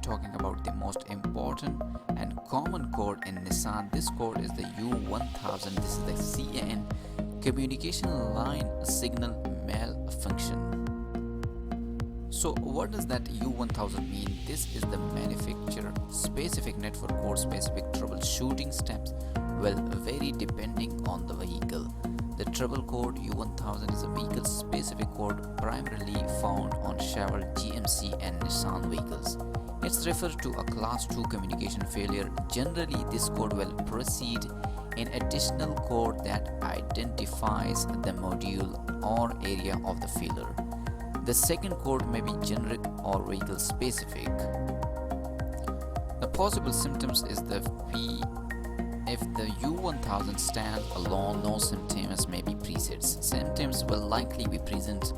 talking about the most important and common code in Nissan. This code is the U1000. This is the CAN, communication line signal malfunction. So what does that U1000 mean? This is the manufacturer specific network code specific troubleshooting steps will vary depending on the vehicle. The trouble code U1000 is a vehicle specific code primarily found on Chevrolet, GMC and Nissan vehicles. It's referred to a class 2 communication failure. Generally, this code will precede an additional code that identifies the module or area of the failure. The second code may be generic or vehicle specific. The possible symptoms is if the U1000 stands alone, no symptoms may be present. Symptoms will likely be present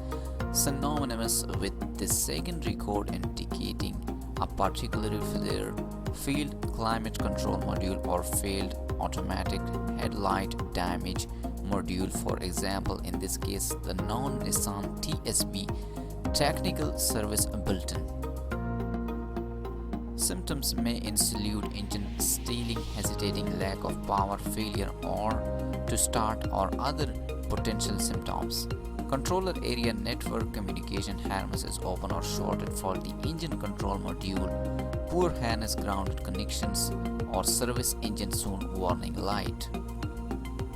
synonymous with the secondary code indicating a particular failure, failed climate control module or failed automatic headlight damage module. For example, in this case, the non-Nissan TSB technical service bulletin. Symptoms may include engine stalling, hesitating, lack of power, failure or to start or other potential symptoms. Controller area network communication harness is open or shorted for the engine control module, poor harness grounded connections or service engine soon warning light.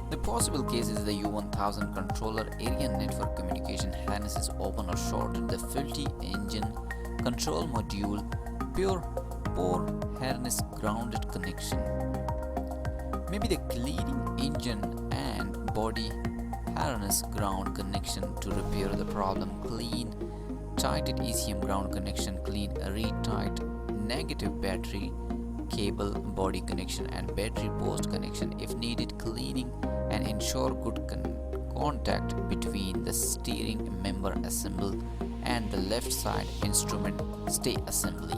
The possible case is the U1000 controller area network communication harness is open or shorted, the faulty engine control module, poor harness grounded connection. Maybe the cleaning engine and body harness ground connection to repair the problem. Clean tighted ECM ground connection, clean retight negative battery cable body connection and battery post connection if needed. Cleaning and ensure good contact between the steering member assembly and the left side instrument stay assembly.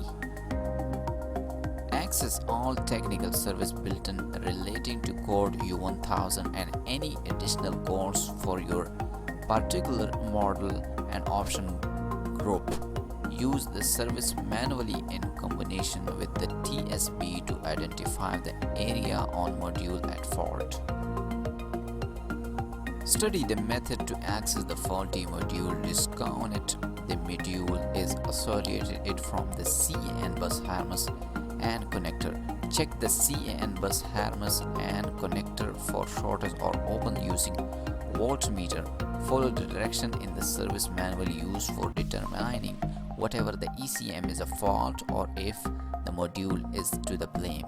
Access all technical service bulletin relating to code U1000 and any additional codes for your particular model and option group. Use the service manually in combination with the TSB to identify the area on module at fault. Study the method to access the faulty module. Disconnect the module is associated from the CAN bus harness and connector. Check the CAN bus harness and connector for shortage or open using voltmeter. Follow the direction in the service manual used for determining whatever the ECM is a fault or if the module is to the blame.